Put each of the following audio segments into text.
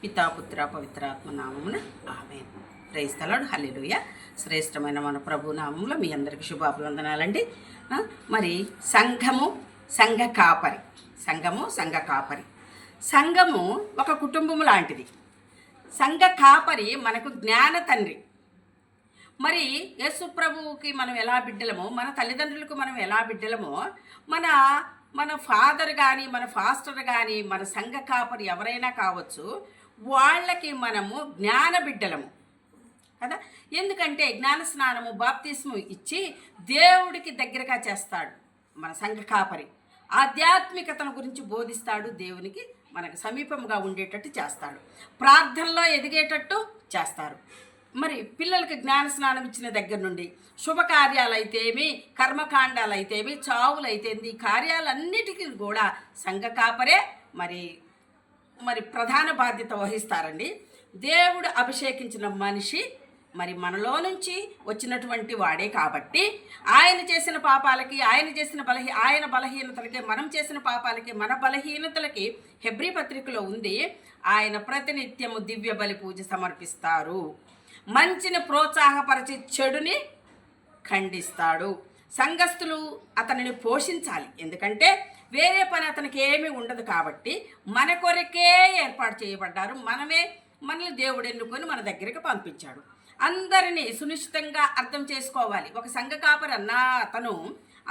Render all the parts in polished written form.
పితాపుత్ర పవిత్రాత్మ నామమున amen. Praise the lord. Hallelujah. శ్రేష్టమైన మన ప్రభు నామంలో మీ అందరికీ శుభాభివందనాలండి. మరి సంఘము సంఘ కాపరి సంఘము ఒక కుటుంబము లాంటిది. సంఘ కాపరి మనకు జ్ఞాన తండ్రి. మరి యేసు ప్రభువుకి మనం ఎలా బిడ్డలమో, మన తల్లిదండ్రులకు మనం ఎలా బిడ్డలమో, మన ఫాదర్ కానీ, మన ఫాస్టర్ కానీ, మన సంఘ కాపరి ఎవరైనా కావచ్చు, వాళ్ళకి మనము జ్ఞాన బిడ్డలము కదా. ఎందుకంటే జ్ఞాన స్నానము, బాప్తిస్ము ఇచ్చి దేవుడికి దగ్గరగా చేస్తాడు మన సంఘ కాపరి. ఆధ్యాత్మికతను గురించి బోధిస్తాడు, దేవునికి మనకు సమీపంగా ఉండేటట్టు చేస్తాడు, ప్రార్థనలో ఎదిగేటట్టు చేస్తారు. మరి పిల్లలకి జ్ఞాన స్నానం ఇచ్చిన దగ్గర నుండి శుభకార్యాలైతేమి, కర్మకాండాలైతేమి, చావులైతేమి, కార్యాలన్నిటికీ కూడా సంఘ కాపరే మరి ప్రధాన బాధ్యత వహిస్తారండి. దేవుడు అభిషేకించిన మనిషి మరి మనలో నుంచి వచ్చినటువంటి వాడే కాబట్టి ఆయన చేసిన పాపాలకి, ఆయన బలహీనతలకి, మనం చేసిన పాపాలకి, మన బలహీనతలకి హెబ్రీ పత్రికలో ఉంది, ఆయన ప్రతినిత్యము దివ్య బలి పూజ సమర్పిస్తారు. మంచిని ప్రోత్సాహపరిచి చెడుని ఖండిస్తాడు. సంఘస్థులు అతనిని పోషించాలి, ఎందుకంటే వేరే పని అతనికి ఏమీ ఉండదు కాబట్టి మన కొరకే ఏర్పాటు చేయబడ్డారు. మనల్ని దేవుడు ఎన్నుకొని మన దగ్గరికి పంపించాడు. అందరినీ సునిశ్చితంగా అర్థం చేసుకోవాలి. ఒక సంఘ కాపరి అన్న అతను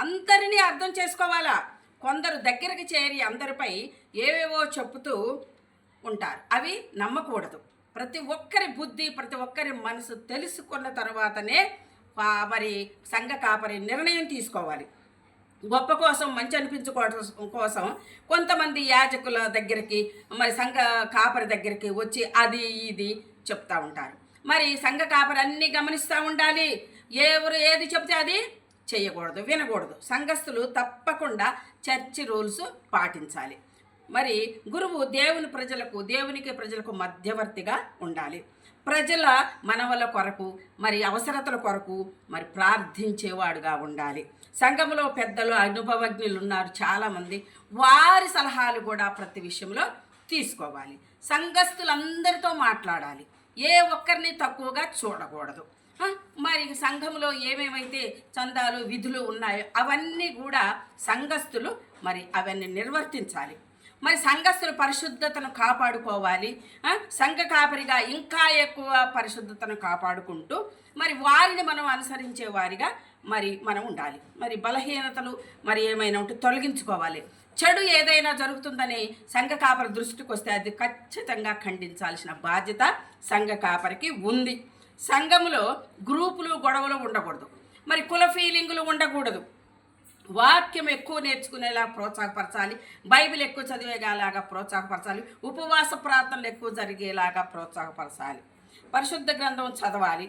అందరినీ అర్థం చేసుకోవాలా. కొందరు దగ్గరికి చేరి అందరిపై ఏవేవో చెప్పుతూ ఉంటారు, అవి నమ్మకూడదు. ప్రతి ఒక్కరి బుద్ధి, ప్రతి ఒక్కరి మనసు తెలుసుకున్న తర్వాతనే మరి సంఘ కాపరి నిర్ణయం తీసుకోవాలి. గొప్ప కోసం, మంచి అనిపించుకోవడం కోసం కొంతమంది యాజకుల దగ్గరికి, మరి సంఘ కాపరి దగ్గరికి వచ్చి అది ఇది చెప్తా ఉంటారు. మరి సంఘ కాపరి అన్నీ గమనిస్తూ ఉండాలి. ఎవరు ఏది చెప్తే అది చేయకూడదు, వినకూడదు. సంఘస్థులు తప్పకుండా చర్చి రూల్స్ పాటించాలి. మరి గురువు దేవునికి ప్రజలకు మధ్యవర్తిగా ఉండాలి. ప్రజల మనవల కొరకు, మరి అవసరతల కొరకు మరి ప్రార్థించేవాడుగా ఉండాలి. సంఘంలో పెద్దలు, అనుభవజ్ఞులు ఉన్నారు చాలామంది, వారి సలహాలు కూడా ప్రతి విషయంలో తీసుకోవాలి. సంఘస్థులందరితో మాట్లాడాలి, ఏ ఒక్కరిని తక్కువగా చూడకూడదు. మరి సంఘంలో ఏమేమైతే చందాలు, విధులు ఉన్నాయో అవన్నీ కూడా సంఘస్థులు మరి అవన్నీ నిర్వర్తించాలి. మరి సంఘస్థులు పరిశుద్ధతను కాపాడుకోవాలి. సంఘ కాపరిగా ఇంకా ఎక్కువ పరిశుద్ధతను కాపాడుకుంటూ మరి వారిని మనం అనుసరించే వారిగా మరి మనం ఉండాలి. మరి బలహీనతలు మరి ఏమైనా ఉంటే తొలగించుకోవాలి. చెడు ఏదైనా జరుగుతుందని సంఘ కాపరి దృష్టికి వస్తే అది ఖచ్చితంగా ఖండించాల్సిన బాధ్యత సంఘ కాపరికి ఉంది. సంఘములో గ్రూపులు, గొడవలు ఉండకూడదు. మరి కుల ఫీలింగులు ఉండకూడదు. వాక్యం ఎక్కువ నేర్చుకునేలా ప్రోత్సాహపరచాలి. బైబిల్ ఎక్కువ చదివేలాగా ప్రోత్సాహపరచాలి. ఉపవాస ప్రార్థనలు ఎక్కువ జరిగేలాగా ప్రోత్సాహపరచాలి. పరిశుద్ధ గ్రంథం చదవాలి.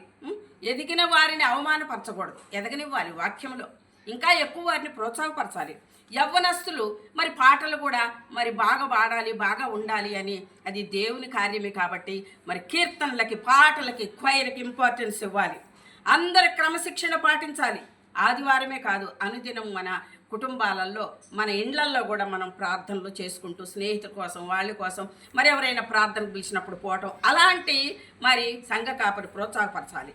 ఎదిగిన వారిని అవమానపరచకూడదు, ఎదగనివ్వాలి. వాక్యంలో ఇంకా ఎక్కువ వారిని ప్రోత్సాహపరచాలి. యవ్వనస్తులు మరి పాటలు కూడా మరి బాగా పాడాలి, బాగా ఉండాలి అని, అది దేవుని కార్యమే కాబట్టి మరి కీర్తనలకి, పాటలకి, క్వైర్కి ఇంపార్టెన్స్ ఇవ్వాలి. అందరు క్రమశిక్షణ పాటించాలి. ఆదివారమే కాదు, అనుదినం మన కుటుంబాలలో, మన ఇండ్లల్లో కూడా మనం ప్రార్థనలు చేసుకుంటూ స్నేహితుల కోసం, వాళ్ళ కోసం మరి ఎవరైనా ప్రార్థనకు పిలిచినప్పుడు పోవటం, అలాంటి మరి సంఘ కాపరి ప్రోత్సాహపరచాలి.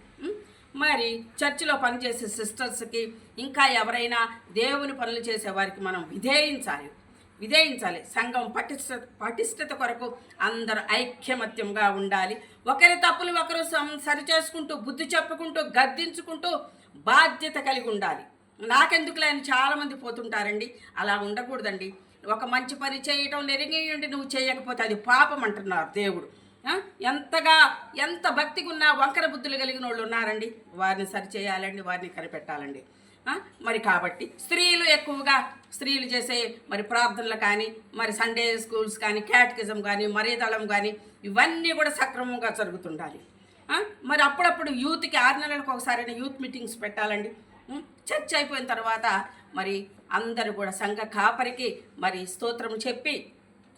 మరి చర్చిలో పనిచేసే సిస్టర్స్కి, ఇంకా ఎవరైనా దేవుని పనులు చేసే వారికి మనం విధేయించాలి. సంఘం పటిష్టత కొరకు అందరూ ఐక్యమత్యంగా ఉండాలి. ఒకరి తప్పులు ఒకరు సరిచేసుకుంటూ, బుద్ధి చెప్పుకుంటూ, గద్దించుకుంటూ బాధ్యత కలిగి ఉండాలి. నాకెందుకులే అని చాలామంది పోతుంటారండి. అలా ఉండకూడదండి. ఒక మంచి పని చేయటం నెరిగియండి, నువ్వు చేయకపోతే అది పాపం అంటున్నారు దేవుడు. ఎంత భక్తిగా ఉన్నా వంకర బుద్ధులు కలిగిన వాళ్ళు ఉన్నారండి. వారిని సరిచేయాలండి, వారిని కనిపెట్టాలండి. మరి కాబట్టి స్త్రీలు చేసే మరి ప్రార్థనలు కానీ, మరి సండే స్కూల్స్ కానీ, క్యాటకిజం కానీ, మరీదళం కానీ, ఇవన్నీ కూడా సక్రమంగా జరుగుతుండాలి. మరి అప్పుడప్పుడు యూత్కి 6 నెలలకు ఒకసారి యూత్ మీటింగ్స్ పెట్టాలండి. చర్చ్ అయిపోయిన తర్వాత మరి అందరూ కూడా సంఘ కాపరికి మరి స్తోత్రం చెప్పి,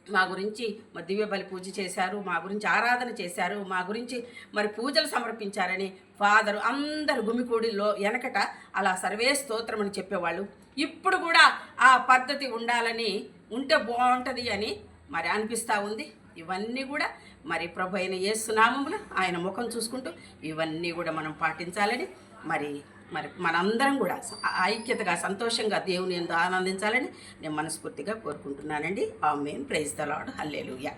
మా గురించి మరి దివ్య బలి పూజ చేశారు, మా గురించి ఆరాధన చేశారు, మా గురించి మరి పూజలు సమర్పించారని ఫాదరు అందరు గుమికూడిలో వెనకట అలా సర్వే స్తోత్రం అని చెప్పేవాళ్ళు. ఇప్పుడు కూడా ఆ పద్ధతి ఉంటే బాగుంటుంది అని మరి అనిపిస్తూ ఉంది. ఇవన్నీ కూడా మరి ప్రభు అయిన యేసు నామములో ఆయన ముఖం చూసుకుంటూ ఇవన్నీ కూడా మనం పాటించాలని మరి మరి మనందరం కూడా ఐక్యతగా సంతోషంగా దేవుని యందు ఆనందించాలని నేను మనస్ఫూర్తిగా కోరుకుంటున్నానండి. Amen. Praise the lord. Hallelujah.